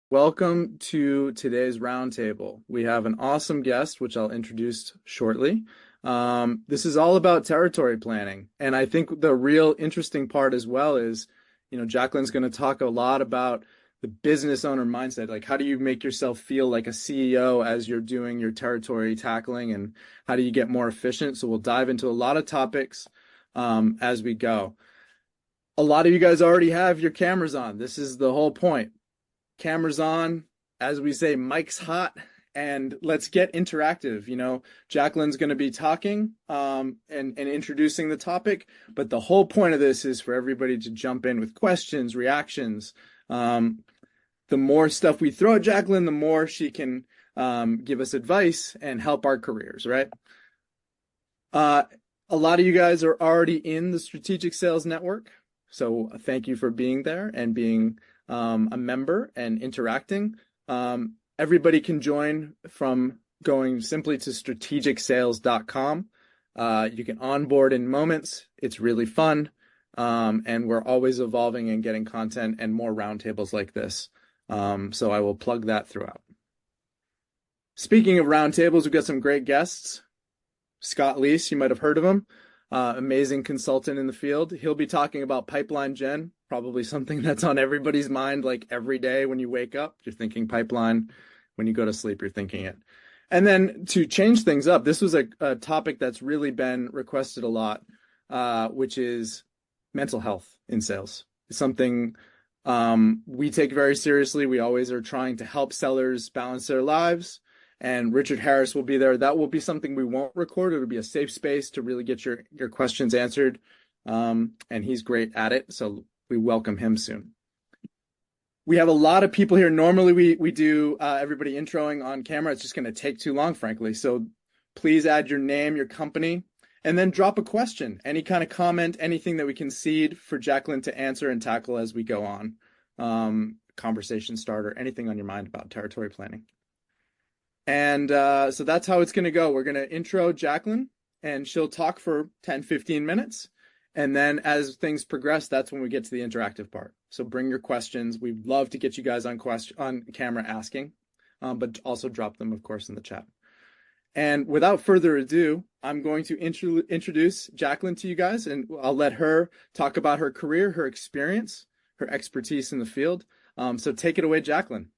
Welcome to today's roundtable. We have an awesome guest, which I'll introduce shortly. This is all about territory planning. And I think the real interesting part as well is, Jacqueline's going to talk a lot about the business owner mindset. Like, how do you make yourself feel like a CEO as you're doing your territory tackling, and how do you get more efficient? So we'll dive into a lot of topics as we go. A lot of you guys already have your cameras on. This is the whole point. Cameras on, as we say, mic's hot, and let's get interactive. Jacqueline's going to be talking and introducing the topic, but the whole point of this is for everybody to jump in with questions, reactions. The more stuff we throw at Jacqueline, the more she can give us advice and help our careers, right? A lot of you guys are already in the Strategic Sales Network, so thank you for being there and being a member and interacting. Everybody can join from going simply to strategicsales.com. You can onboard in moments. It's really fun. And we're always evolving and getting content and more roundtables like this. So I will plug that throughout. Speaking of roundtables, we've got some great guests. Scott Leese, you might have heard of him. Amazing consultant in the field. He'll be talking about pipeline gen, probably something that's on everybody's mind, like every day when you wake up, you're thinking pipeline. When you go to sleep, you're thinking it. And then to change things up, this was a topic that's really been requested a lot, which is mental health in sales. It's something we take very seriously. We always are trying to help sellers balance their lives. And Richard Harris will be there. That will be something we won't record. It'll be a safe space to really get your questions answered. And he's great at it. So we welcome him soon. We have a lot of people here. Normally we do everybody introing on camera. It's just going to take too long, frankly. So please add your name, your company, and then drop a question, any kind of comment, anything that we can seed for Jacqueline to answer and tackle as we go on. Conversation starter, anything on your mind about territory planning. And so that's how it's going to go. We're going to intro Jacqueline, and she'll talk for 10, 15 minutes. And then as things progress, that's when we get to the interactive part. So bring your questions. We'd love to get you guys on camera asking, but also drop them, of course, in the chat. And without further ado, I'm going to introduce Jacqueline to you guys, and I'll let her talk about her career, her experience, her expertise in the field. So take it away, Jacqueline.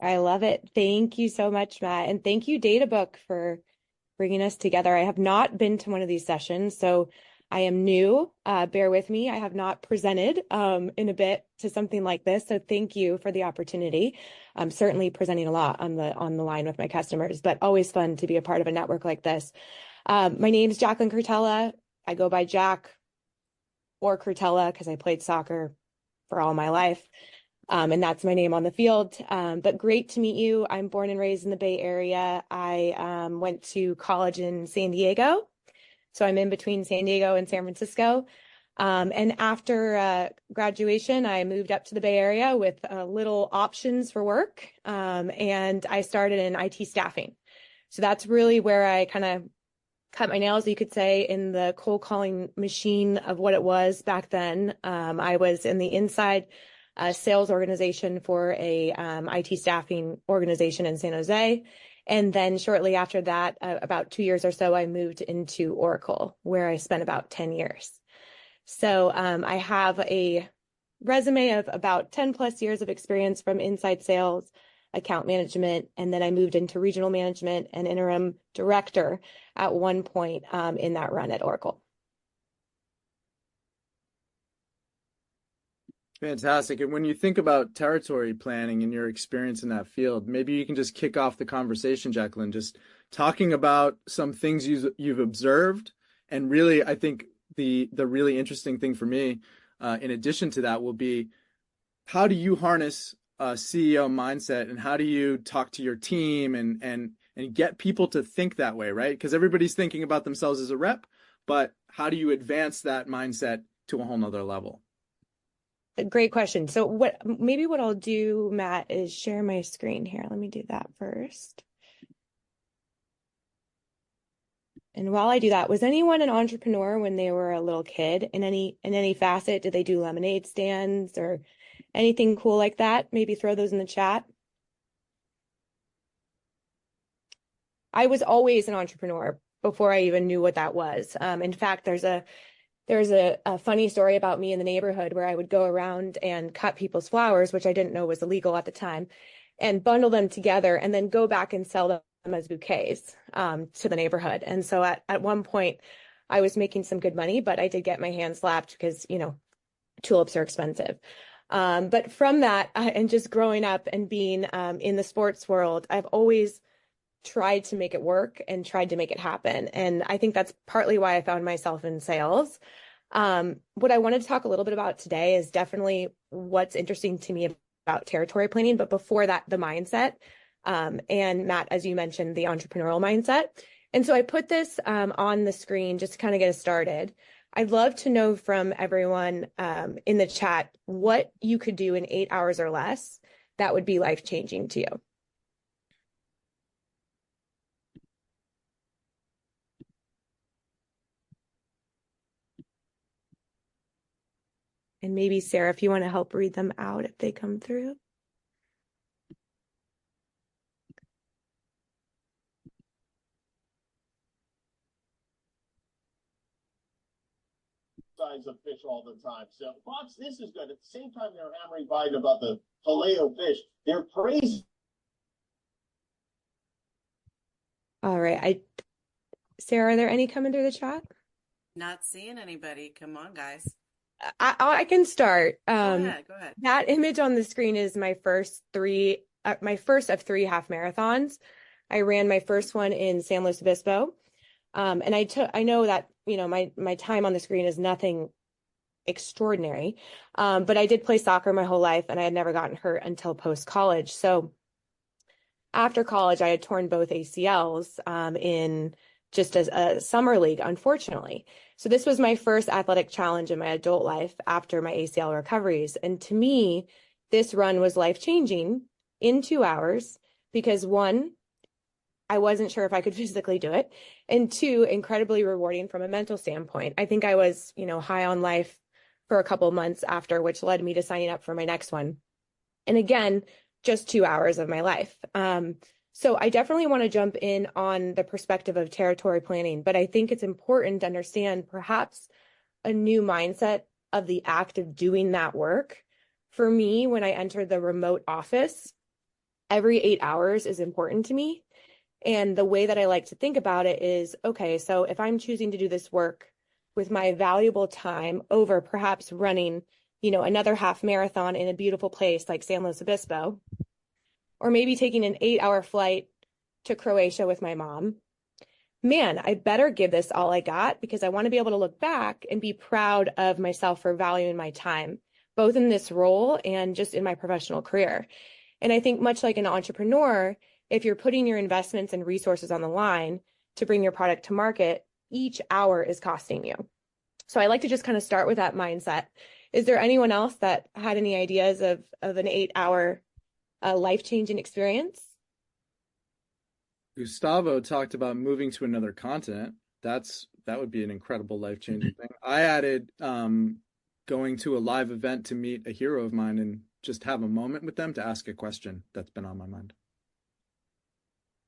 I love it. Thank you so much, Matt. And thank you, Databook, for bringing us together. I have not been to one of these sessions, so I am new. Bear with me. I have not presented in a bit to something like this. So thank you for the opportunity. I'm certainly presenting a lot on the line with my customers, but always fun to be a part of a network like this. My name is Jacqueline Curtella. I go by Jack or Curtella because I played soccer for all my life. And that's my name on the field. But great to meet you. I'm born and raised in the Bay Area. I went to college in San Diego. So I'm in between San Diego and San Francisco. And after graduation, I moved up to the Bay Area with little options for work. And I started in IT staffing. So that's really where I kind of cut my nails, you could say, in the cold calling machine of what it was back then. I was in the inside sales organization for a IT staffing organization in San Jose. And then shortly after that, about 2 years or so, I moved into Oracle, where I spent about 10 years. So I have a resume of about 10 plus years of experience from inside sales, account management, and then I moved into regional management and interim director at one point in that run at Oracle. Fantastic. And when you think about territory planning and your experience in that field, maybe you can just kick off the conversation, Jacqueline, just talking about some things you've observed. And really, I think the really interesting thing for me, in addition to that, will be how do you harness a CEO mindset, and how do you talk to your team and get people to think that way, right? Because everybody's thinking about themselves as a rep, but how do you advance that mindset to a whole nother level? Great question. So what I'll do, Matt, is share my screen here. Let me do that first. And while I do that, was anyone an entrepreneur when they were a little kid in any facet? Did they do lemonade stands or Anything cool like that? Maybe throw those in the chat. I was always an entrepreneur before I even knew what that was. In fact, there's a funny story about me in the neighborhood where I would go around and cut people's flowers, which I didn't know was illegal at the time, and bundle them together and then go back and sell them as bouquets to the neighborhood. And so at one point, I was making some good money, but I did get my hands slapped because, tulips are expensive. But from that, and just growing up and being in the sports world, I've always tried to make it work and tried to make it happen. And I think that's partly why I found myself in sales. What I wanted to talk a little bit about today is definitely what's interesting to me about territory planning. But before that, the mindset. And Matt, as you mentioned, the entrepreneurial mindset. And so I put this on the screen just to kind of get us started. I'd love to know from everyone in the chat what you could do in 8 hours or less that would be life-changing to you. And maybe Sarah, if you want to help read them out if they come through. Size of fish all the time. So Fox, this is good. At the same time, they're hammering Biden about the Paleo fish. They're praising. All right. Sarah, are there any coming through the chat? Not seeing anybody. Come on, guys. I can start. Go ahead. That image on the screen is my first of 3 half marathons. I ran my first one in San Luis Obispo. And I know that, my time on the screen is nothing extraordinary. But I did play soccer my whole life and I had never gotten hurt until post-college. So after college, I had torn both ACLs in just as a summer league, unfortunately. So this was my first athletic challenge in my adult life after my ACL recoveries. And to me, this run was life-changing in 2 hours because one, I wasn't sure if I could physically do it. And two, incredibly rewarding from a mental standpoint. I think I was, high on life for a couple months after, which led me to signing up for my next one. And again, just 2 hours of my life. So I definitely want to jump in on the perspective of territory planning, but I think it's important to understand perhaps a new mindset of the act of doing that work. For me, when I entered the remote office, every 8 hours is important to me. And the way that I like to think about it is, okay, so if I'm choosing to do this work with my valuable time over perhaps running, another half marathon in a beautiful place like San Luis Obispo, or maybe taking an 8-hour flight to Croatia with my mom, man, I better give this all I got because I want to be able to look back and be proud of myself for valuing my time, both in this role and just in my professional career. And I think much like an entrepreneur, if you're putting your investments and resources on the line to bring your product to market, each hour is costing you. So I like to just kind of start with that mindset. Is there anyone else that had any ideas of an 8-hour life-changing experience? Gustavo talked about moving to another continent. That would be an incredible life-changing thing. I added going to a live event to meet a hero of mine and just have a moment with them to ask a question that's been on my mind.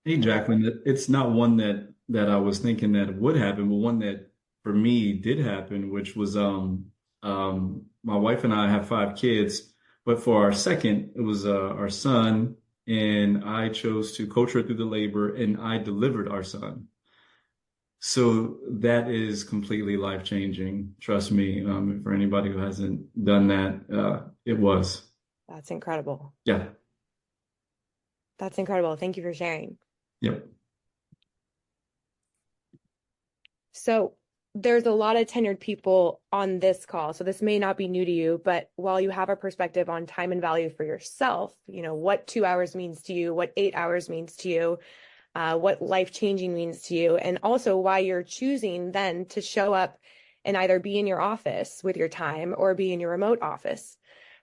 Hey, Jacqueline, it's not one that I was thinking that would happen, but one that for me did happen, which was my wife and I have 5 kids, but for our second, it was our son, and I chose to coach her through the labor, and I delivered our son. So that is completely life-changing. Trust me, for anybody who hasn't done that, it was. That's incredible. Yeah. That's incredible. Thank you for sharing. Yep. So there's a lot of tenured people on this call, so this may not be new to you, but while you have a perspective on time and value for yourself, what 2 hours means to you, what 8 hours means to you, what life-changing means to you, and also why you're choosing then to show up and either be in your office with your time or be in your remote office.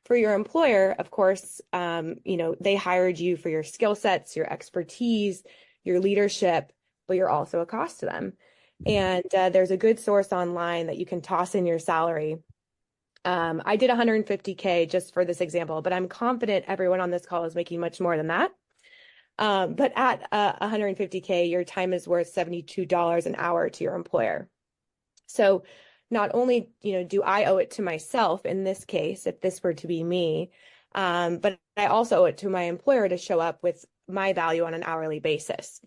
For your employer, of course, they hired you for your skill sets, your expertise, your leadership, but you're also a cost to them. And there's a good source online that you can toss in your salary I did 150K just for this example, but I'm confident everyone on this call is making much more than that. But at 150K, your time is worth $72 an hour to your employer. So not only, do I owe it to myself in this case, if this were to be me, but I also owe it to my employer to show up with my value on an hourly basis.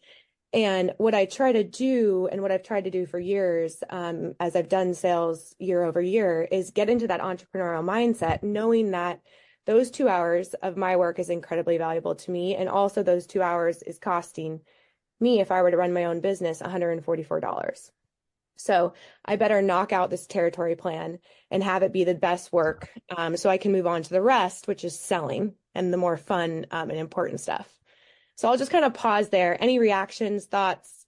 And what I try to do, and what I've tried to do for years, as I've done sales year over year, is get into that entrepreneurial mindset, knowing that those 2 hours of my work is incredibly valuable to me. And also those 2 hours is costing me, if I were to run my own business, $144. So I better knock out this territory plan and have it be the best work, so I can move on to the rest, which is selling and the more fun and important stuff. So I'll just kind of pause there. Any reactions, thoughts?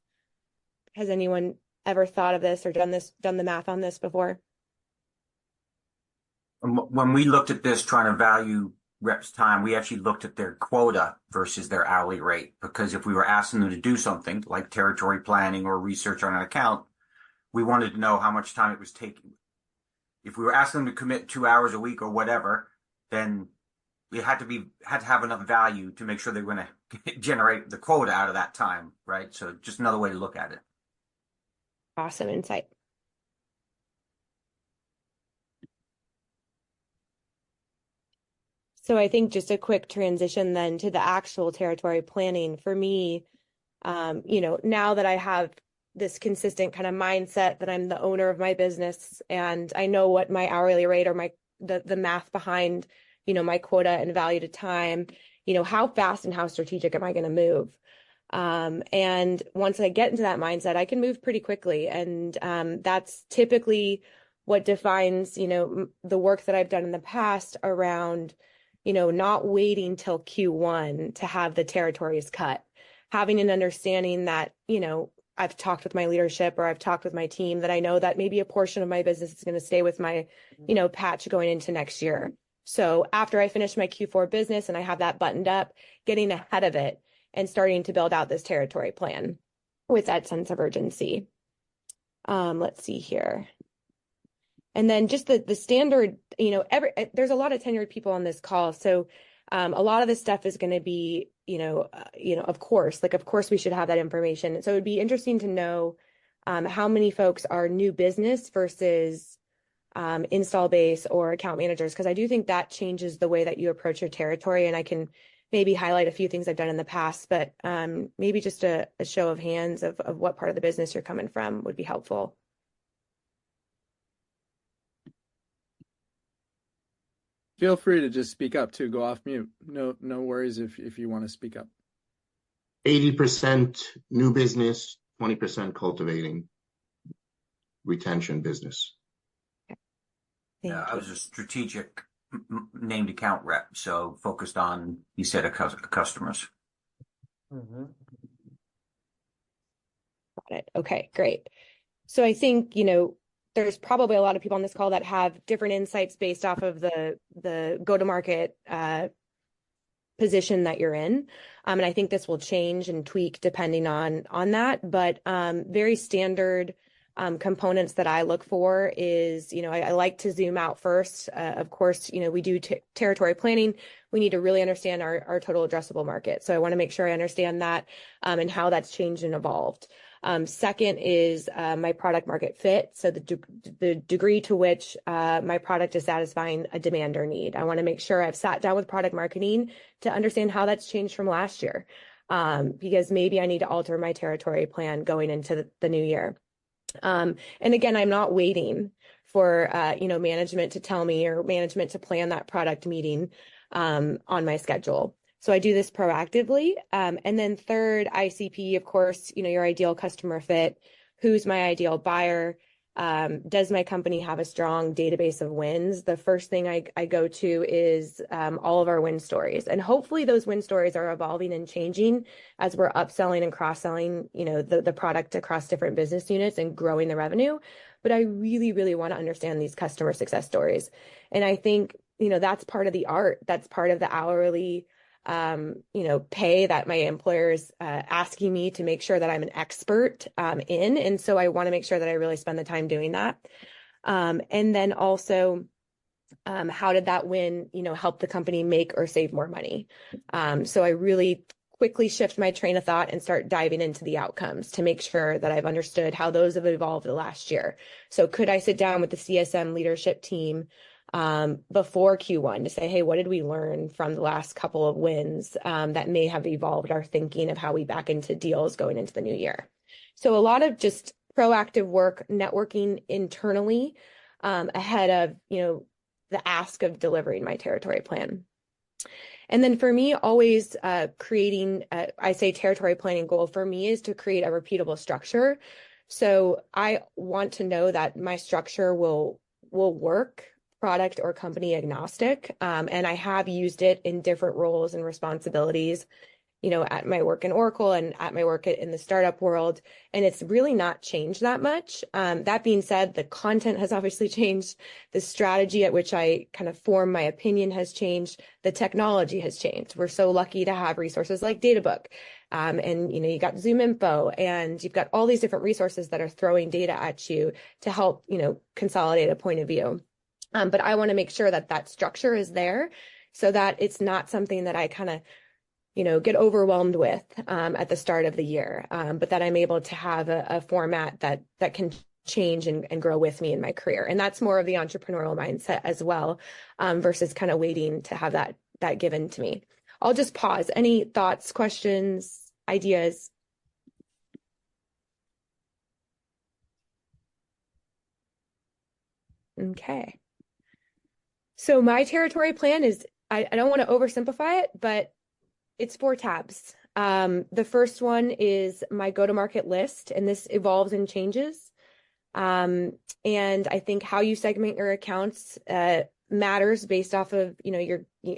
Has anyone ever thought of this or done the math on this before? When we looked at this, trying to value reps' time, we actually looked at their quota versus their hourly rate, because if we were asking them to do something like territory planning or research on an account, we wanted to know how much time it was taking. If we were asking them to commit 2 hours a week or whatever, then we had to have enough value to make sure they were going to generate the quota out of that time, right? So just another way to look at it. Awesome insight. So I think just a quick transition then to the actual territory planning for me. Now that I have this consistent kind of mindset that I'm the owner of my business and I know what my hourly rate or the math behind, my quota and value to time, how fast and how strategic am I going to move? And once I get into that mindset, I can move pretty quickly. And that's typically what defines, the work that I've done in the past around, not waiting till Q1 to have the territories cut, having an understanding that, I've talked with my leadership or I've talked with my team that I know that maybe a portion of my business is going to stay with my, patch going into next year. So after I finish my Q4 business and I have that buttoned up, getting ahead of it and starting to build out this territory plan with that sense of urgency. Let's see here. And then just the standard, there's a lot of tenured people on this call. So a lot of this stuff is going to be, of course we should have that information. So it would be interesting to know how many folks are new business versus install base or account managers, because I do think that changes the way that you approach your territory. And I can maybe highlight a few things I've done in the past, but maybe just a show of hands of what part of the business you're coming from would be helpful. Feel free to just speak up too. Go off mute. No worries if you want to speak up. 80% new business, 20% cultivating retention business. Yeah, I was a strategic named account rep, so focused on you said customers. Got it. Okay, great. So I think, there's probably a lot of people on this call that have different insights based off of the go-to-market position that you're in. And I think this will change and tweak depending on that. But very standard components that I look for is, I like to zoom out first. Of course, we do territory planning. We need to really understand our total addressable market. So I want to make sure I understand that and how that's changed and evolved. Second is my product market fit. So the degree to which my product is satisfying a demand or need. I want to make sure I've sat down with product marketing to understand how that's changed from last year, because maybe I need to alter my territory plan going into the new year. And again, I'm not waiting for management to tell me or management to plan that product meeting on my schedule. So I do this proactively. And then third, ICP, of course, your ideal customer fit. Who's my ideal buyer? Does my company have a strong database of wins? The first thing I go to is all of our win stories. And hopefully those win stories are evolving and changing as we're upselling and cross-selling, the product across different business units and growing the revenue. But I really, really want to understand these customer success stories. And I think, that's part of the art. That's part of the hourly pay that my employer is asking me to make sure that I'm an expert in. And so I want to make sure that I really spend the time doing that. And then also, How did that win, help the company make or save more money? So I really quickly shift my train of thought and start diving into the outcomes to make sure that I've understood how those have evolved the last year. So could I sit down with the CSM leadership team before Q1 to say, hey, what did we learn from the last couple of wins that may have evolved our thinking of how we back into deals going into the new year? So a lot of just proactive work, networking internally ahead of, the ask of delivering my territory plan. And then for me, always creating, I say territory planning goal for me is to create a repeatable structure. So I want to know that my structure will work product or company agnostic. And I have used it in different roles and responsibilities, at my work in Oracle and at my work in the startup world. And it's really not changed that much. That being said, the content has obviously changed. The strategy at which I kind of form my opinion has changed. The technology has changed. We're so lucky to have resources like Databook. And, you got ZoomInfo and you've got all these different resources that are throwing data at you to help, consolidate a point of view. But I want to make sure that that structure is there so that it's not something that I kind of get overwhelmed with at the start of the year, but that I'm able to have a format that can change and grow with me in my career. And that's more of the entrepreneurial mindset as well, versus kind of waiting to have that given to me. I'll just pause. Any thoughts, questions, ideas? Okay. So my territory plan is, I don't want to oversimplify it, but it's 4 tabs. The first one is my go-to-market list, and this evolves and changes. And I think how you segment your accounts matters based off of,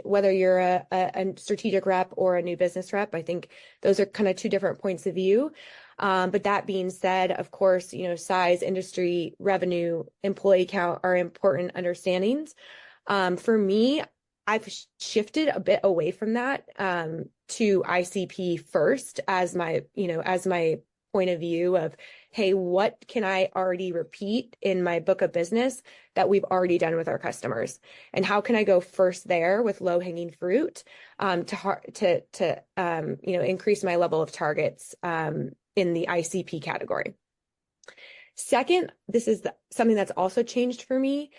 whether you're a strategic rep or a new business rep. I think those are kind of 2 different points of view. But that being said, of course, size, industry, revenue, employee count are important understandings. For me, I've shifted a bit away from that to ICP first as my point of view of, hey, what can I already repeat in my book of business that we've already done with our customers? And how can I go first there with low-hanging fruit to increase my level of targets in the ICP category? Second, this is something that's also changed for me,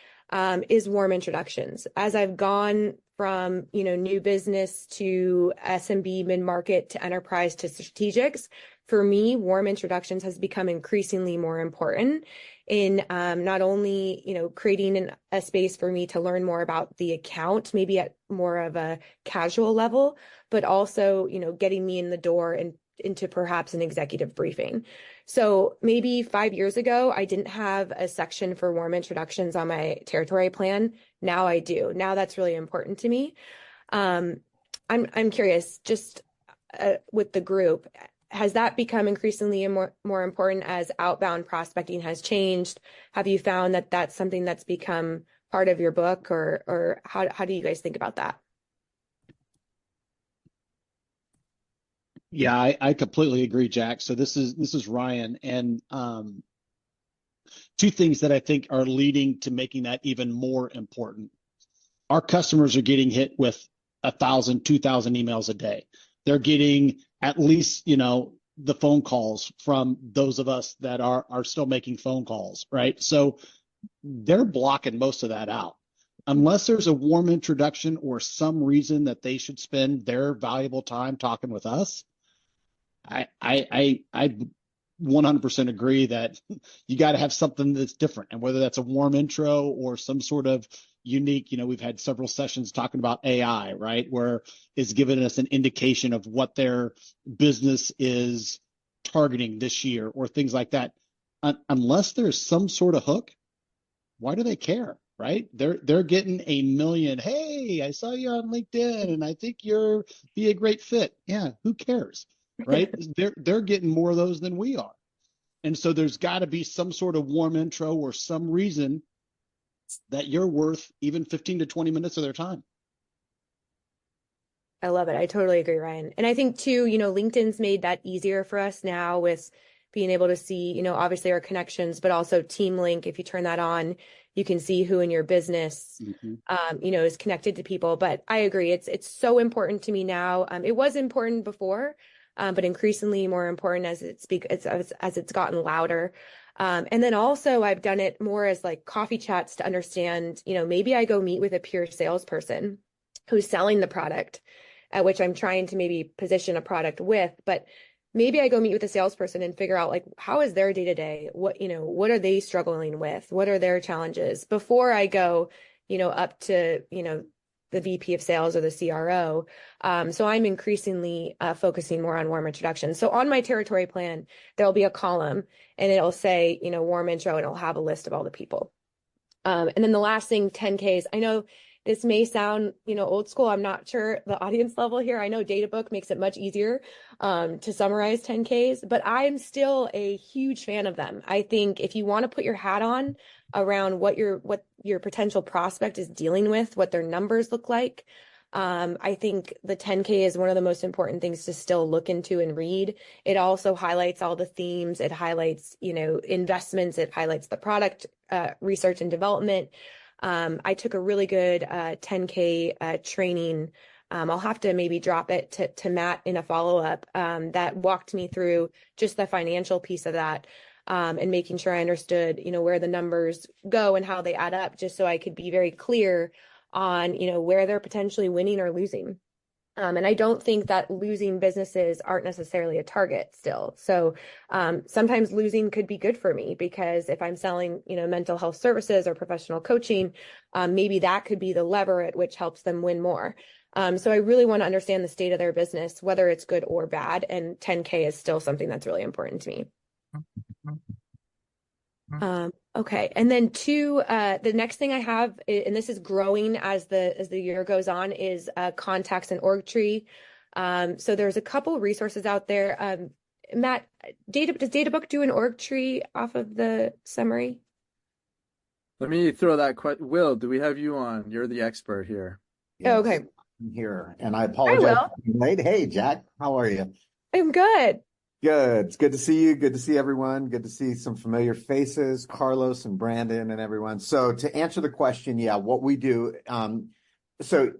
is warm introductions. As I've gone from, new business to SMB, mid-market to enterprise to strategics, for me, warm introductions has become increasingly more important in not only, creating a space for me to learn more about the account, maybe at more of a casual level, but also, getting me in the door and into perhaps an executive briefing. So maybe 5 years ago, I didn't have a section for warm introductions on my territory plan. Now I do. Now that's really important to me. I'm curious, just with the group, has that become increasingly more important as outbound prospecting has changed? Have you found that that's something that's become part of your book, or how do you guys think about that? Yeah, I completely agree, Jack. So this is Ryan, and 2 things that I think are leading to making that even more important. Our customers are getting hit with 1,000, 2,000 emails a day. They're getting at least, the phone calls from those of us that are still making phone calls, right? So they're blocking most of that out. Unless there's a warm introduction or some reason that they should spend their valuable time talking with us, I 100% agree that you got to have something that's different. And whether that's a warm intro or some sort of unique, we've had several sessions talking about AI, right? Where it's giving us an indication of what their business is targeting this year or things like that. Unless there's some sort of hook, why do they care? Right? They're getting a million. Hey, I saw you on LinkedIn and I think you're be a great fit. Yeah, who cares? Right? They're getting more of those than we are. And so there's got to be some sort of warm intro or some reason that you're worth even 15 to 20 minutes of their time. I love it. I totally agree, Ryan. And I think too, LinkedIn's made that easier for us now with being able to see, obviously our connections, but also Team Link. If you turn that on, You can see who in your business, is connected to people. But I agree, it's so important to me now. It was important before, but increasingly more important as it's gotten louder. And then also I've done it more as like coffee chats to understand, maybe I go meet with a pure salesperson who's selling the product, at which I'm trying to maybe position a product with, but maybe I go meet with a salesperson and figure out like, how is their day to day? What are they struggling with? What are their challenges before I go, up to, the VP of sales or the CRO. So I'm increasingly focusing more on warm introductions. So on my territory plan, there'll be a column and it'll say, warm intro, and it'll have a list of all the people. And then the last thing, 10Ks. I know this may sound, old school. I'm not sure the audience level here. I know DataBook makes it much easier to summarize 10Ks, but I'm still a huge fan of them. I think if you want to put your hat on around what your potential prospect is dealing with, what their numbers look like, I think the 10K is one of the most important things to still look into and read. It also highlights all the themes. It highlights, investments. It highlights the product research and development. I took a really good 10K training. I'll have to maybe drop it to Matt in a follow-up that walked me through just the financial piece of that and making sure I understood, where the numbers go and how they add up, just so I could be very clear on, where they're potentially winning or losing. And I don't think that losing businesses aren't necessarily a target still. So sometimes losing could be good for me, because if I'm selling, mental health services or professional coaching, maybe that could be the lever at which helps them win more. So I really want to understand the state of their business, whether it's good or bad. And 10K is still something that's really important to me. Okay. And then the next thing I have, and this is growing as the year goes on, is contacts and org tree. So there's a couple resources out there. Matt, does DataBook do an org tree off of the summary? Let me throw that question. Will, do we have you on? You're the expert here. Yes. Okay. I'm here, and I apologize for being late. Hey, Jack, how are you? I'm good. Good. It's good to see you. Good to see everyone. Good to see some familiar faces, Carlos and Brandon and everyone. So to answer the question, what we do. So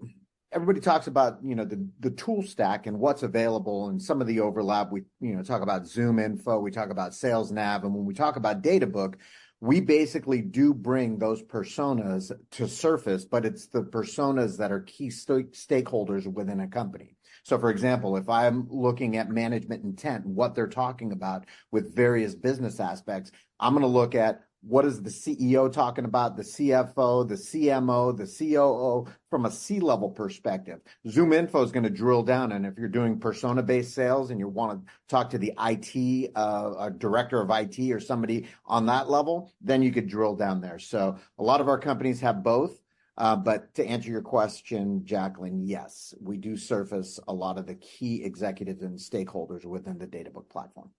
everybody talks about, the tool stack and what's available and some of the overlap. We, talk about ZoomInfo, we talk about SalesNav, and when we talk about DataBook, we basically do bring those personas to surface, but it's the personas that are key stakeholders within a company. So, for example, if I'm looking at management intent, what they're talking about with various business aspects, I'm going to look at what is the CEO talking about, the CFO, the CMO, the COO from a C-level perspective. ZoomInfo is going to drill down. And if you're doing persona-based sales and you want to talk to the IT, a director of IT or somebody on that level, then you could drill down there. So a lot of our companies have both. But to answer your question, Jacqueline, yes, we do surface a lot of the key executives and stakeholders within the DataBook platform.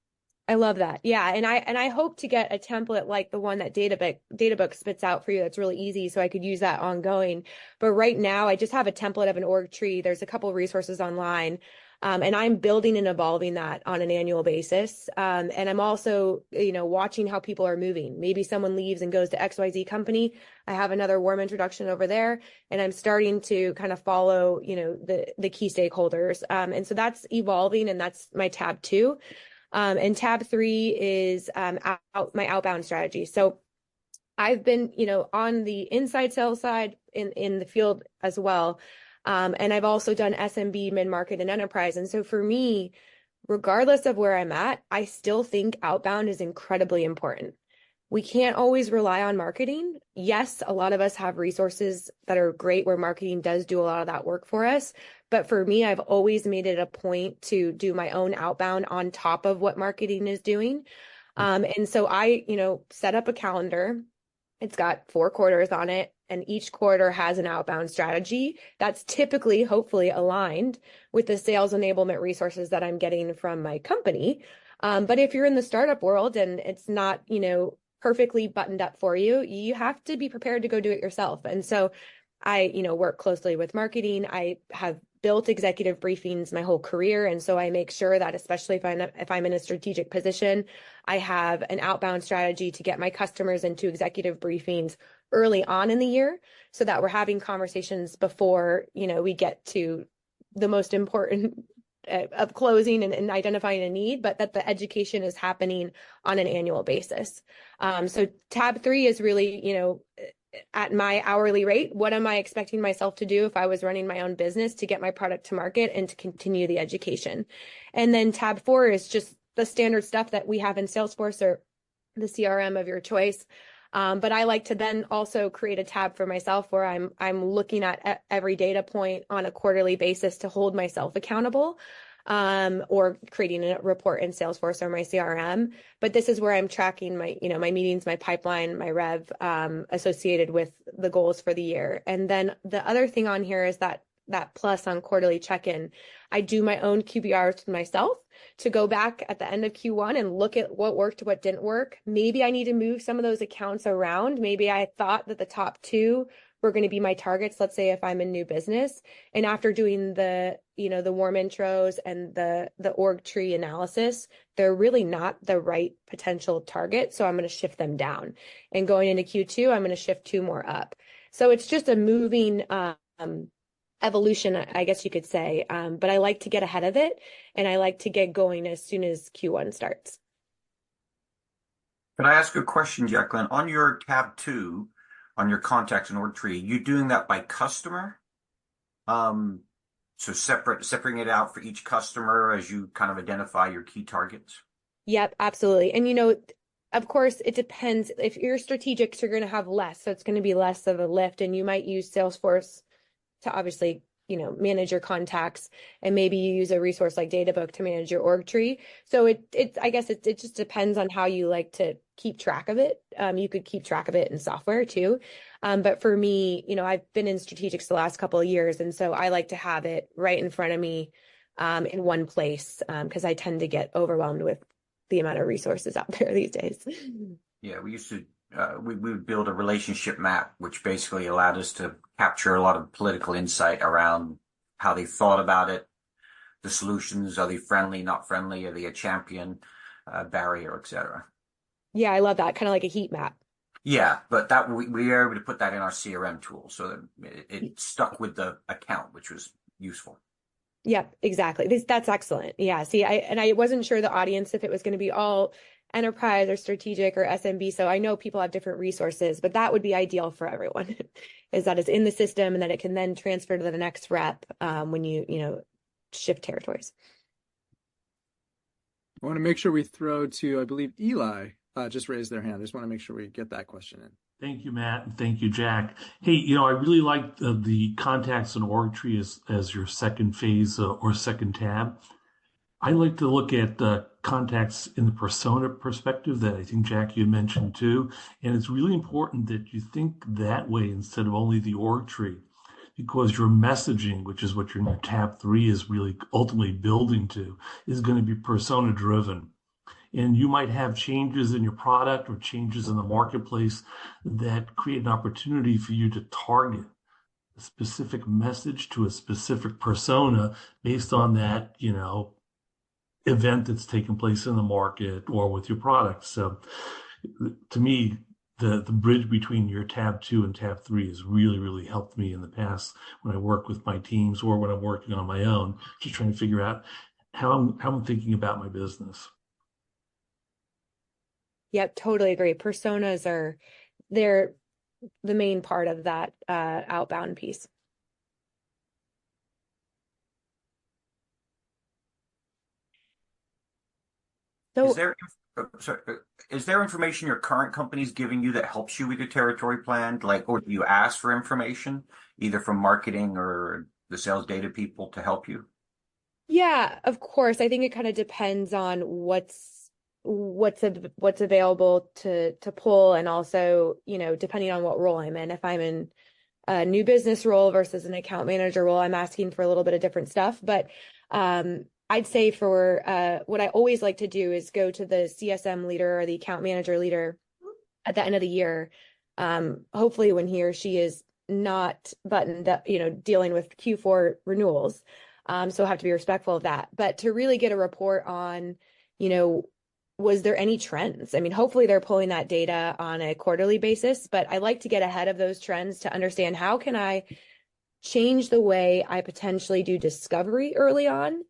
I love that. Yeah. And I hope to get a template like the one that DataBook spits out for you. That's really easy. So I could use that ongoing. But right now I just have a template of an org tree. There's a couple of resources online. And I'm building and evolving that on an annual basis. And I'm also, watching how people are moving. Maybe someone leaves and goes to XYZ company. I have another warm introduction over there, and I'm starting to kind of follow, the key stakeholders. And so that's evolving, and that's my tab 2. And tab 3 is my outbound strategy. So I've been, on the inside sales side in the field as well. And I've also done SMB, mid-market, and enterprise. And so for me, regardless of where I'm at, I still think outbound is incredibly important. We can't always rely on marketing. Yes, a lot of us have resources that are great where marketing does do a lot of that work for us. But for me, I've always made it a point to do my own outbound on top of what marketing is doing. And so I, set up a calendar. It's got 4 quarters on it, and each quarter has an outbound strategy that's typically, hopefully, aligned with the sales enablement resources that I'm getting from my company. But if you're in the startup world and it's not, perfectly buttoned up for you, you have to be prepared to go do it yourself. And so I, work closely with marketing. I have built executive briefings my whole career. And so I make sure that, especially if I'm in a strategic position, I have an outbound strategy to get my customers into executive briefings early on in the year, so that we're having conversations before, we get to the most important of closing and identifying a need, but that the education is happening on an annual basis. So tab 3 is really, at my hourly rate, what am I expecting myself to do if I was running my own business to get my product to market and to continue the education? And then tab 4 is just the standard stuff that we have in Salesforce or the CRM of your choice. But I like to then also create a tab for myself where I'm looking at every data point on a quarterly basis to hold myself accountable, or creating a report in Salesforce or my CRM. But this is where I'm tracking my, my meetings, my pipeline, my rev, associated with the goals for the year. And then the other thing on here is that plus on quarterly check-in, I do my own QBRs myself to go back at the end of Q1 and look at what worked, what didn't work. Maybe I need to move some of those accounts around. Maybe I thought that the top 2 were going to be my targets. Let's say if I'm in new business, and after doing the warm intros and the org tree analysis, they're really not the right potential target. So I'm going to shift them down, and going into Q2, I'm going to shift 2 more up. So it's just a moving, evolution, I guess you could say. But I like to get ahead of it, and I like to get going as soon as Q1 starts. Can I ask a question, Jacqueline? On your tab 2, on your contacts and org tree, you doing that by customer? So separating it out for each customer as you kind of identify your key targets? Yep, absolutely. And of course, it depends. If you're strategic, you're going to have less. So it's going to be less of a lift, and you might use Salesforce to obviously, manage your contacts, and maybe you use a resource like Databook to manage your org tree. So I guess it just depends on how you like to keep track of it. You could keep track of it in software too. But for me, I've been in strategics the last couple of years, and so I like to have it right in front of me, in one place, because I tend to get overwhelmed with the amount of resources out there these days. Yeah, we used to we would build a relationship map, which basically allowed us to capture a lot of political insight around how they thought about it, the solutions, are they friendly, not friendly, are they a champion, barrier, etc. Yeah, I love that, kind of like a heat map. Yeah, but that we were able to put that in our CRM tool, so that it stuck with the account, which was useful. Yep, exactly. That's excellent. Yeah. See, I wasn't sure the audience, if it was going to be all enterprise or strategic or SMB. So I know people have different resources, but that would be ideal for everyone, is that it's in the system and that it can then transfer to the next rep, when you shift territories. I want to make sure we throw to, I believe, Eli just raised their hand. I just want to make sure we get that question in. Thank you, Matt, and thank you, Jack. Hey, I really like the contacts and org tree as your second phase or second tab. I like to look at contacts in the persona perspective that I think, Jack, you mentioned too. And it's really important that you think that way instead of only the org tree, because your messaging, which is what your tab 3 is really ultimately building to, is going to be persona driven. And you might have changes in your product or changes in the marketplace that create an opportunity for you to target a specific message to a specific persona based on that, event that's taken place in the market or with your product. So to me, the bridge between your tab 2 and tab 3 has really, really helped me in the past when I work with my teams or when I'm working on my own, just trying to figure out how I'm thinking about my business. Yep, totally agree. Personas they're the main part of that outbound piece. So Is there information your current company's giving you that helps you with your territory plan? Or do you ask for information either from marketing or the sales data people to help you? yeah, of course. I think it kind of depends on what's available to pull, and also, depending on what role I'm in. If I'm in a new business role versus an account manager role, I'm asking for a little bit of different stuff. But I'd say for what I always like to do is go to the CSM leader or the account manager leader at the end of the year, hopefully when he or she is not buttoned up, dealing with Q4 renewals. So I have to be respectful of that. But to really get a report on, was there any trends? I mean, hopefully they're pulling that data on a quarterly basis, but I like to get ahead of those trends to understand how can I change the way I potentially do discovery early on,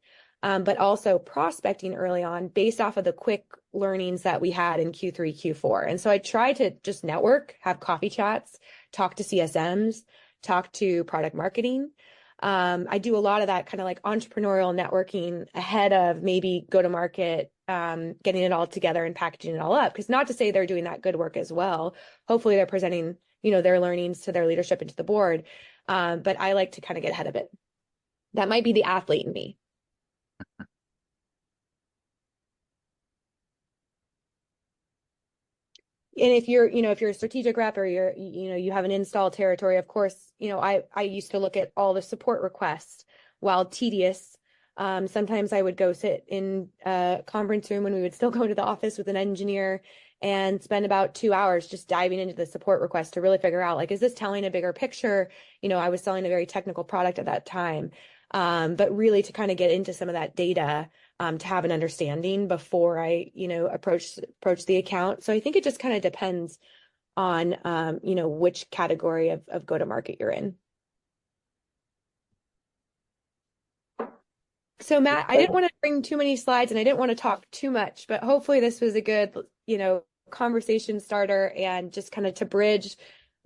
but also prospecting early on based off of the quick learnings that we had in Q3, Q4. And so I try to just network, have coffee chats, talk to CSMs, talk to product marketing. I do a lot of that kind of like entrepreneurial networking ahead of maybe go to market, getting it all together and packaging it all up. Because not to say they're doing that good work as well. Hopefully they're presenting, their learnings to their leadership and to the board. But I like to kind of get ahead of it. That might be the athlete in me. And if you're a strategic rep or you have an install territory, of course, I used to look at all the support requests. While tedious, sometimes I would go sit in a conference room when we would still go to the office with an engineer and spend about 2 hours just diving into the support request to really figure out, like, is this telling a bigger picture? I was selling a very technical product at that time, but really to kind of get into some of that data, to have an understanding before I, approach the account. So I think it just kind of depends on, which category of go-to-market you're in. So Matt, I didn't want to bring too many slides and I didn't want to talk too much, but hopefully this was a good, conversation starter and just kind of to bridge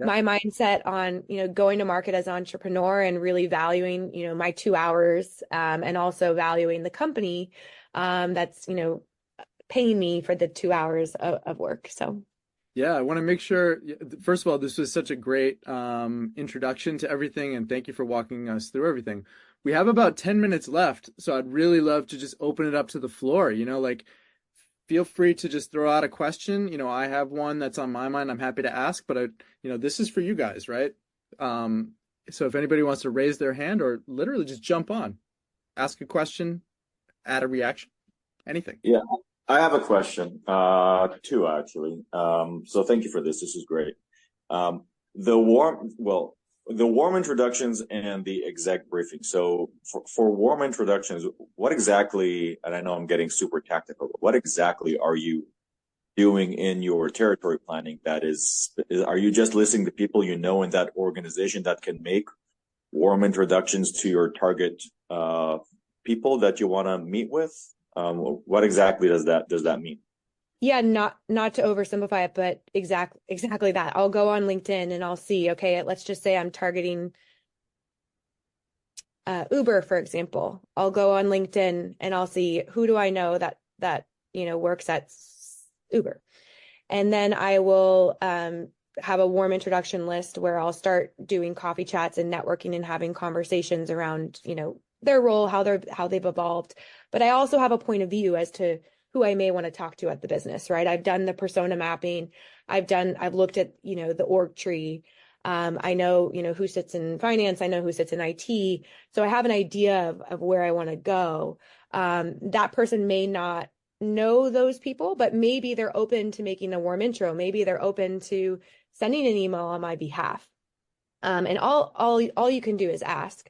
my mindset on, going to market as an entrepreneur and really valuing, my 2 hours, and also valuing the company, that's, paying me for the 2 hours of work. So. Yeah, I want to make sure, first of all, this was such a great introduction to everything, and thank you for walking us through everything. We have about 10 minutes left, so I'd really love to just open it up to the floor. Feel free to just throw out a question. I have one that's on my mind I'm happy to ask, but this is for you guys, right? So if anybody wants to raise their hand or literally just jump on, ask a question, add a reaction, anything. Yeah, I have a question, two actually. So thank you for this. This is great. The warm introductions and the exec briefing. So for warm introductions, what exactly, and I know I'm getting super tactical, but what exactly are you doing in your territory planning? Are you just listening to people in that organization that can make warm introductions to your target people that you want to meet with? What exactly does that mean? Yeah, not to oversimplify it, but exactly that. I'll go on LinkedIn and I'll see, okay, let's just say I'm targeting Uber, for example. I'll go on LinkedIn and I'll see who do I know that works at Uber. And then I will have a warm introduction list where I'll start doing coffee chats and networking and having conversations around, their role, how they've evolved. But I also have a point of view as to who I may want to talk to at the business, right? I've done the persona mapping. I've looked at, the org tree. I know, who sits in finance. I know who sits in IT. So I have an idea of where I want to go. That person may not know those people, but maybe they're open to making a warm intro. Maybe they're open to sending an email on my behalf. And all you can do is ask.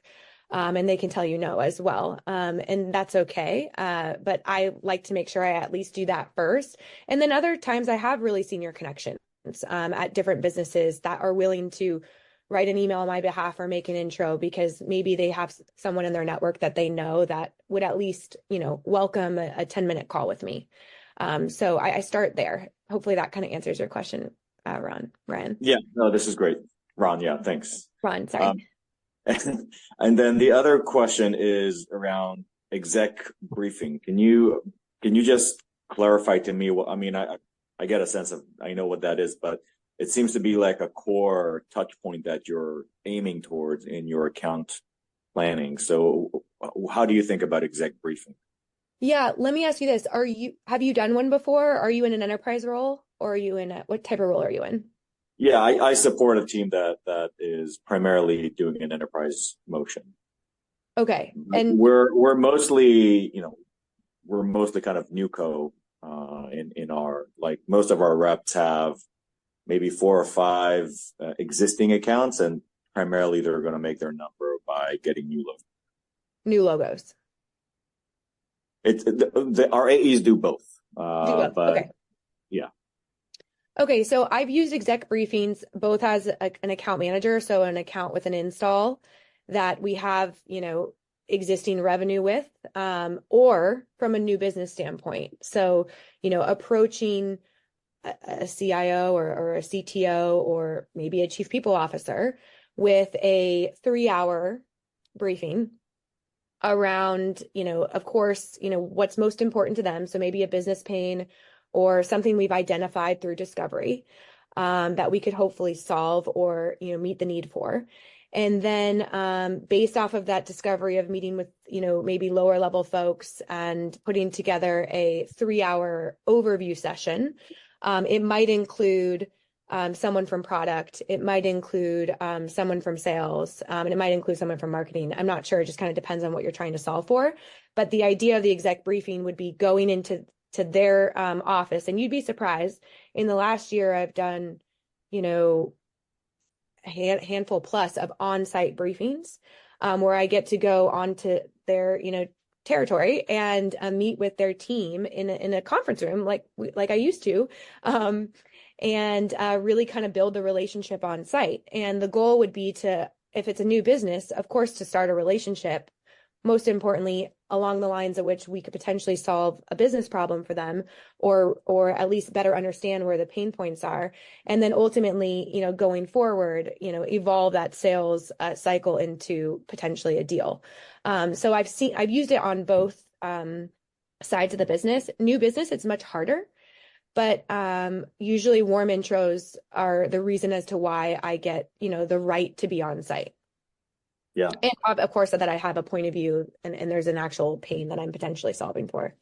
And they can tell you no as well. And that's okay. But I like to make sure I at least do that first. And then other times I have really senior connections at different businesses that are willing to write an email on my behalf or make an intro because maybe they have someone in their network that they know that would at least, welcome a 10-minute call with me. So I start there. Hopefully that kind of answers your question, Ryan. Yeah, no, this is great. Ron, yeah, thanks. Ron, sorry. And then the other question is around exec briefing. Can you just clarify to me I get a sense of, I know what that is, but it seems to be like a core touch point that you're aiming towards in your account planning. So how do you think about exec briefing? Yeah, let me ask you this. Have you done one before? Are you in an enterprise role or are you what type of role are you in? Yeah, I support a team that is primarily doing an enterprise motion. Okay. And we're mostly kind of NewCo in our, like, most of our reps have maybe 4 or 5 existing accounts, and primarily they're going to make their number by getting new logos? New logos. Our AEs do both. Do both. But Okay. yeah. Okay, so I've used exec briefings both as an account manager, so an account with an install that we have, existing revenue with, or from a new business standpoint. So, approaching a CIO or a CTO or maybe a chief people officer with a 3-hour briefing around, of course, what's most important to them. So maybe a business pain or something we've identified through discovery that we could hopefully solve or, meet the need for. And then based off of that discovery of meeting with, maybe lower level folks and putting together a 3-hour overview session, it might include someone from product, it might include someone from sales, and it might include someone from marketing. I'm not sure. It just kind of depends on what you're trying to solve for. But the idea of the exec briefing would be going into their office, and you'd be surprised. In the last year, I've done, a handful plus of on-site briefings where I get to go onto their, territory and meet with their team in a conference room like I used to, and really kind of build the relationship on site. And the goal would be to, if it's a new business, of course, to start a relationship, most importantly, along the lines of which we could potentially solve a business problem for them, or at least better understand where the pain points are. And then ultimately, going forward, evolve that sales cycle into potentially a deal. So I've used it on both sides of the business. New business, it's much harder, but usually warm intros are the reason as to why I get, the right to be on site. Yeah. And of course, that I have a point of view and there's an actual pain that I'm potentially solving for.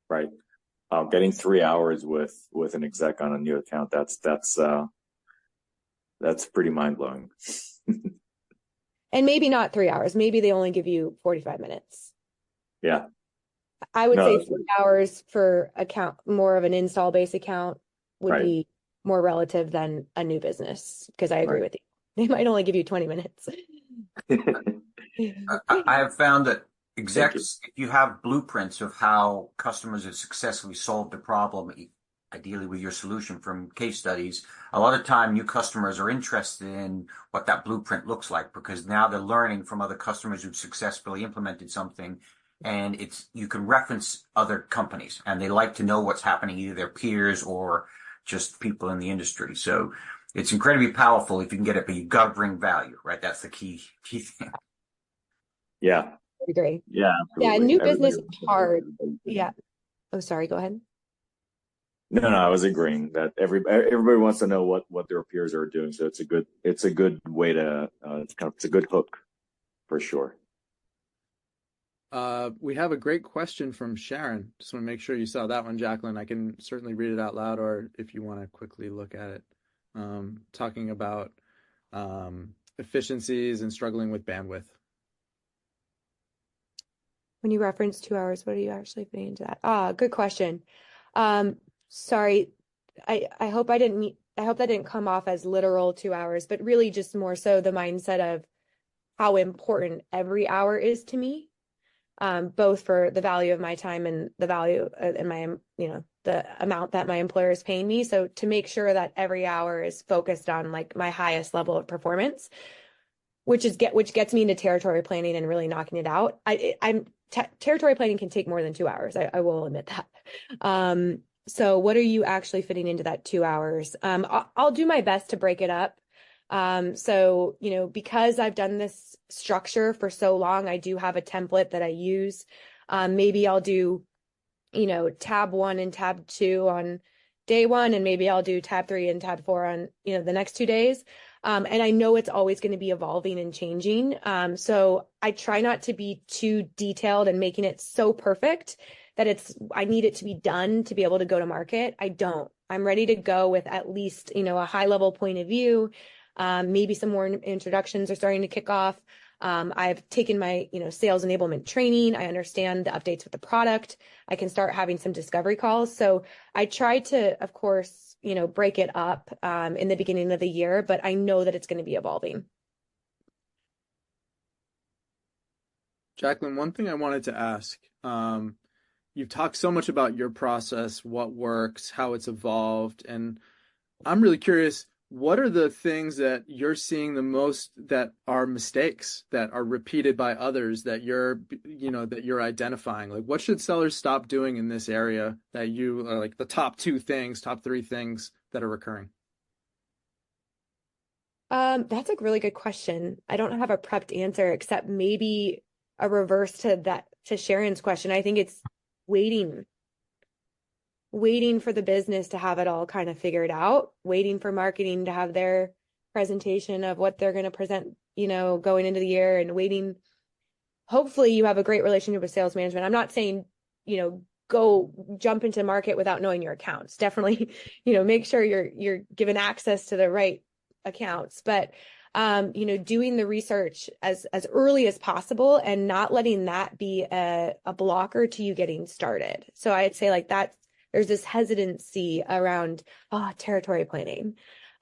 Right. Getting 3 hours with an exec on a new account, that's pretty mind blowing. And maybe not 3 hours. Maybe they only give you 45 minutes. Yeah. I would say 4 hours for account, more of an install based account would be more relative than a new business, because I agree with you. They might only give you 20 minutes. I have found that execs, if you have blueprints of how customers have successfully solved a problem, ideally with your solution from case studies, a lot of time new customers are interested in what that blueprint looks like, because now they're learning from other customers who've successfully implemented something, and you can reference other companies and they like to know what's happening, either their peers or just people in the industry. So it's incredibly powerful if you can get it, but you've got to bring value, right? That's the key thing. Yeah. I agree. Yeah. Absolutely. Yeah. New business is hard. Yeah. Oh, sorry. Go ahead. No, I was agreeing that everybody wants to know what their peers are doing. So it's a good way to, it's a good hook for sure. We have a great question from Sharon. Just want to make sure you saw that one, Jacqueline. I can certainly read it out loud, or if you want to quickly look at it. Talking about efficiencies and struggling with bandwidth. When you reference 2 hours, what are you actually putting into that? Good question. Sorry, I hope that didn't come off as literal 2 hours, but really just more so the mindset of how important every hour is to me, both for the value of my time and the value and my, the amount that my employer is paying me. So to make sure that every hour is focused on like my highest level of performance, which gets me into territory planning and really knocking it out. Territory planning can take more than 2 hours. I will admit that. So what are you actually fitting into that 2 hours? I'll do my best to break it up. So, because I've done this structure for so long, I do have a template that I use. Maybe I'll do, tab 1 and tab 2 on day 1, and maybe I'll do tab 3 and tab 4 on, the next 2 days. And I know it's always going to be evolving and changing. So I try not to be too detailed and making it so perfect that I need it to be done to be able to go to market. I don't. I'm ready to go with at least, a high level point of view. Maybe some more introductions are starting to kick off. I've taken my, sales enablement training. I understand the updates with the product. I can start having some discovery calls. So I try to, of course, break it up in the beginning of the year, but I know that it's going to be evolving. Jacqueline, one thing I wanted to ask, you've talked so much about your process, what works, how it's evolved, and I'm really curious, what are the things that you're seeing the most that are mistakes that are repeated by others that you're identifying? Like, what should sellers stop doing in this area that you are like the top 3 things that are recurring? That's a really good question. I don't have a prepped answer except maybe a reverse to Sharon's question. I think it's waiting for the business to have it all kind of figured out, waiting for marketing to have their presentation of what they're going to present, going into the year, and waiting. Hopefully you have a great relationship with sales management. I'm not saying, go jump into market without knowing your accounts. Definitely, make sure you're given access to the right accounts, but doing the research as early as possible and not letting that be a blocker to you getting started. So I'd say like that there's this hesitancy around territory planning,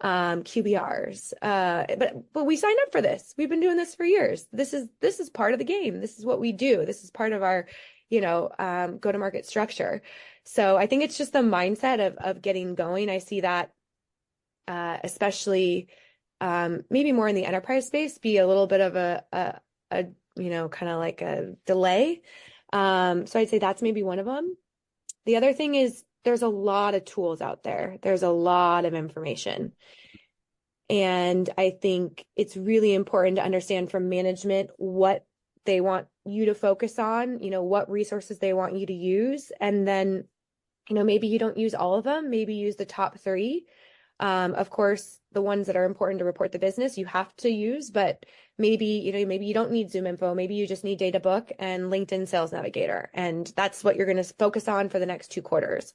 QBRs. But we signed up for this. We've been doing this for years. This is part of the game. This is what we do. This is part of our, go-to-market structure. So I think it's just the mindset of getting going. I see that especially maybe more in the enterprise space, be a little bit of a kind of like a delay. So I'd say that's maybe one of them. The other thing is there's a lot of tools out there. There's a lot of information. And I think it's really important to understand from management what they want you to focus on, what resources they want you to use. And then, maybe you don't use all of them, maybe use the top 3. Of course, the ones that are important to report the business, you have to use, but maybe, maybe you don't need ZoomInfo. Maybe you just need Databook and LinkedIn Sales Navigator. And that's what you're going to focus on for the next 2 quarters.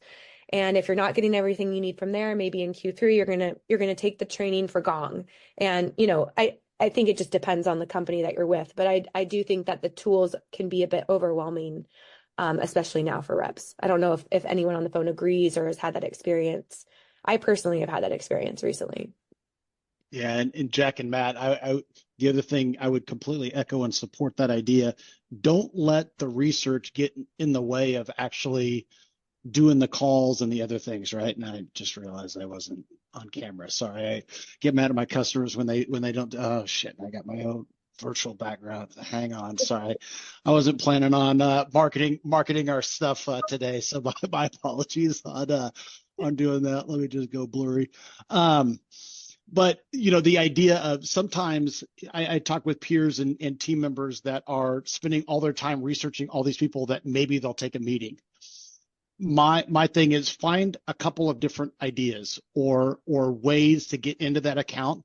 And if you're not getting everything you need from there, maybe in Q3, you're going to take the training for Gong. And, I think it just depends on the company that you're with, but I do think that the tools can be a bit overwhelming, especially now for reps. I don't know if anyone on the phone agrees or has had that experience. I personally have had that experience recently. Yeah, and Jack and Matt, the other thing I would completely echo and support that idea. Don't let the research get in the way of actually doing the calls and the other things, right? And I just realized I wasn't on camera. Sorry, I get mad at my customers when they don't. Oh shit, I got my own virtual background. Hang on, sorry, I wasn't planning on marketing our stuff today. So my apologies on doing that. Let me just go blurry. But the idea of sometimes I talk with peers and team members that are spending all their time researching all these people that maybe they'll take a meeting. My thing is find a couple of different ideas or ways to get into that account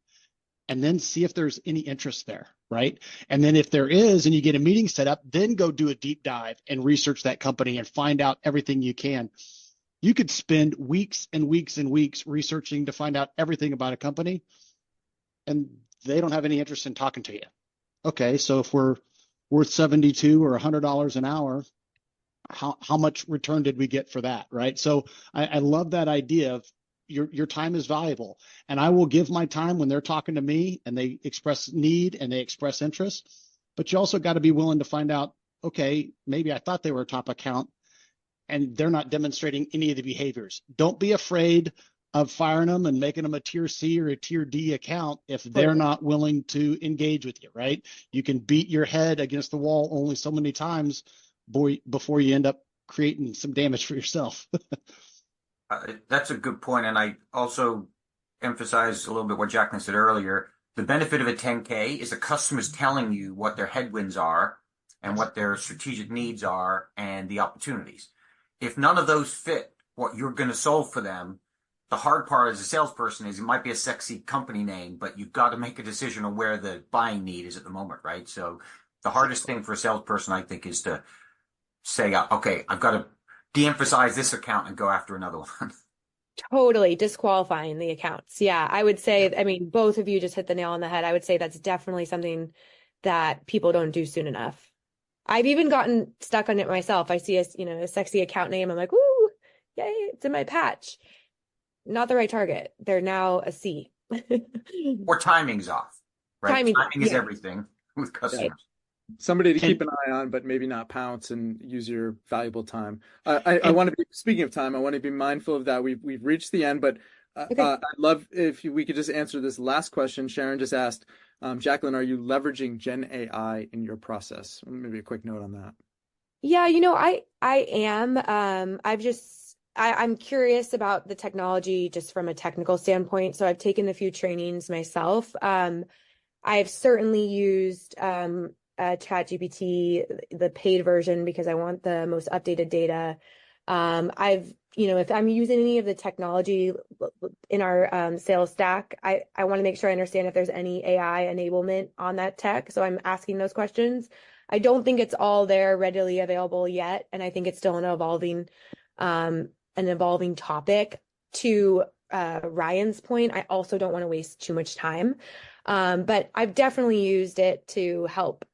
and then see if there's any interest there, right? And then if there is and you get a meeting set up, then go do a deep dive and research that company and find out everything you can. You could spend weeks and weeks and weeks researching to find out everything about a company, and they don't have any interest in talking to you. Okay, so if we're worth $72 or $100 an hour, how much return did we get for that, right? So I love that idea of your time is valuable, and I will give my time when they're talking to me and they express need and they express interest. But you also got to be willing to find out, okay, maybe I thought they were a top account, and they're not demonstrating any of the behaviors. Don't be afraid of firing them and making them a tier C or a tier D account if they're not willing to engage with you, right? You can beat your head against the wall only so many times before you end up creating some damage for yourself. That's a good point. And I also emphasize a little bit what Jacqueline said earlier. The benefit of a 10K is the customer's telling you what their headwinds are and what their strategic needs are and the opportunities. If none of those fit what you're going to solve for them, the hard part as a salesperson is it might be a sexy company name, but you've got to make a decision on where the buying need is at the moment, right? So the hardest thing for a salesperson, I think, is to say, okay, I've got to de-emphasize this account and go after another one. Totally disqualifying the accounts. Yeah, I would say, I mean, both of you just hit the nail on the head. I would say that's definitely something that people don't do soon enough. I've even gotten stuck on it myself. I see a sexy account name. I'm like, woo, yay, it's in my patch. Not the right target. They're now a C. Or timing's off, right? Timing, Timing is yeah. everything with customers. Somebody to keep an eye on, but maybe not pounce and use your valuable time. I want to be, speaking of time, I want to be mindful of that. We've reached the end, but Okay. I'd love if we could just answer this last question. Sharon just asked, Jacqueline, are you leveraging Gen AI in your process? Maybe a quick note on that. Yeah, I am. I'm curious about the technology just from a technical standpoint. So I've taken a few trainings myself. I've certainly used ChatGPT, the paid version, because I want the most updated data. If I'm using any of the technology in our sales stack, I want to make sure I understand if there's any AI enablement on that tech. So I'm asking those questions. I don't think it's all there readily available yet, and I think it's still an evolving topic. To Ryan's point, I also don't want to waste too much time, but I've definitely used it to help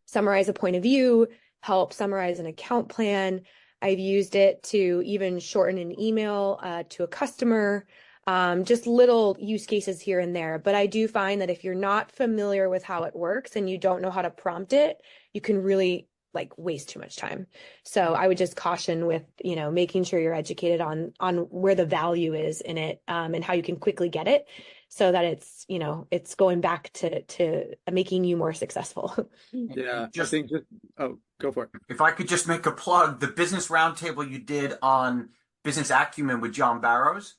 summarize a point of view, help summarize an account plan. I've used it to even shorten an email to a customer, just little use cases here and there. But I do find that if you're not familiar with how it works and you don't know how to prompt it, you can really waste too much time. So I would just caution with, making sure you're educated on where the value is in it, and how you can quickly get it so that it's going back to making you more successful. Yeah, go for it. If I could just make a plug, the business roundtable you did on business acumen with John Barrows,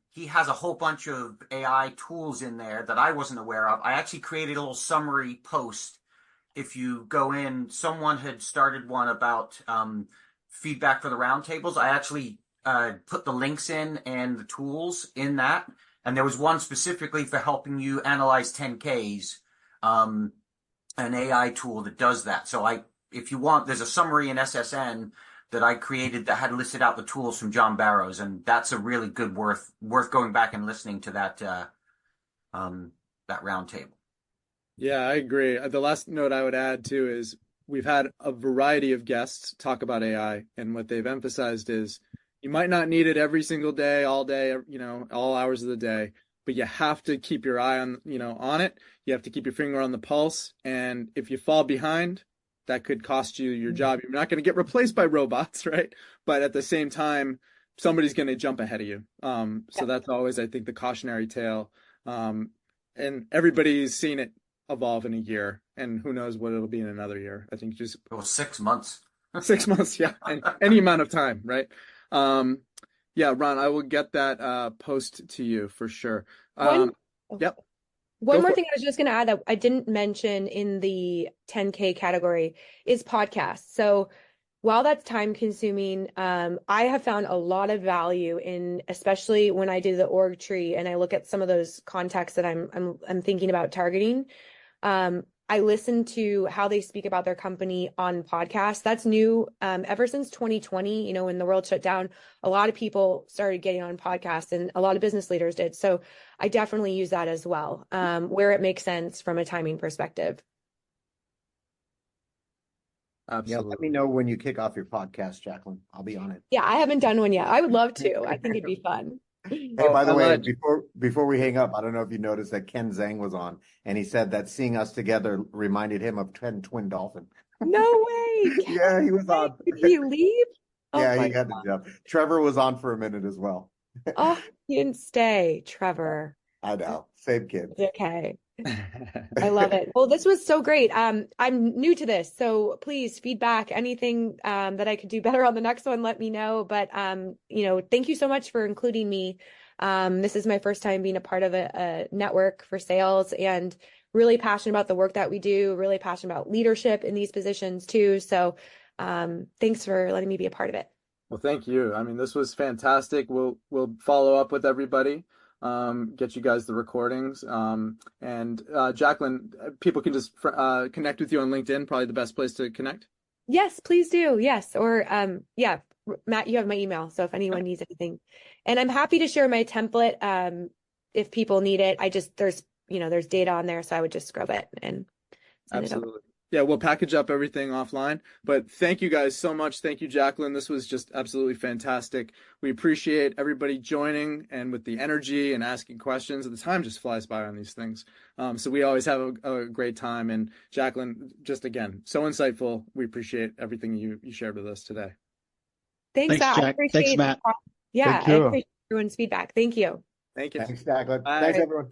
he has a whole bunch of AI tools in there that I wasn't aware of. I actually created a little summary post. If you go in, someone had started one about feedback for the roundtables. I actually put the links in and the tools in that. And there was one specifically for helping you analyze 10Ks, an AI tool that does that. So if you want, there's a summary in SSN that I created that had listed out the tools from John Barrows, and that's a really good worth going back and listening to that roundtable. Yeah, I agree. The last note I would add too is we've had a variety of guests talk about AI, and what they've emphasized is you might not need it every single day, all hours of the day, but you have to keep your eye on it. You have to keep your finger on the pulse, and if you fall behind, that could cost you your job. You're not going to get replaced by robots, right? But at the same time, somebody's going to jump ahead of you. So that's always, I think, the cautionary tale. And everybody's seen it evolve in a year, and who knows what it'll be in another year. I think just 6 months. 6 months, yeah, and any amount of time, right? Yeah, Ron, I will get that post to you for sure. Yep. One more thing I was just going to add that I didn't mention in the 10K category is podcasts. So while that's time consuming, I have found a lot of value in, especially when I do the org tree and I look at some of those contacts that I'm thinking about targeting. I listen to how they speak about their company on podcasts. That's new. Ever since 2020, when the world shut down, a lot of people started getting on podcasts, and a lot of business leaders did. So I definitely use that as well, where it makes sense from a timing perspective. Absolutely. Yeah, let me know when you kick off your podcast, Jacqueline. I'll be on it. Yeah, I haven't done one yet. I would love to. I think it'd be fun. Hey, by the way, before we hang up, I don't know if you noticed that Ken Zhang was on, and he said that seeing us together reminded him of Ken Twin Dolphin. No way. Yeah, he was on. Did he leave? Yeah, he had to jump. Trevor was on for a minute as well. Oh, he didn't stay, Trevor. I know. Same kid. It's okay. I love it. Well, this was so great. I'm new to this, so please feedback, anything that I could do better on the next one, let me know. But thank you so much for including me. This is my first time being a part of a network for sales, and really passionate about the work that we do, really passionate about leadership in these positions too. So thanks for letting me be a part of it. Well, thank you. I mean, this was fantastic. We'll follow up with everybody. Get you guys the recordings. And Jacqueline, people can just connect with you on LinkedIn, probably the best place to connect. Yes, please do. Yes. Or yeah, Matt, you have my email. So if anyone needs anything, and I'm happy to share my template if people need it. There's there's data on there. So I would just scrub it and send it over. Absolutely. Yeah, we'll package up everything offline. But thank you guys so much. Thank you, Jacqueline. This was just absolutely fantastic. We appreciate everybody joining and with the energy and asking questions. The time just flies by on these things. So we always have a great time. And Jacqueline, just again, so insightful. We appreciate everything you shared with us today. Thanks, Matt. I Jack. appreciate Thanks, Matt. Yeah, Thank I you. appreciate everyone's feedback. Thank you. Thank you. Thanks, Jacqueline. Bye. Thanks, everyone.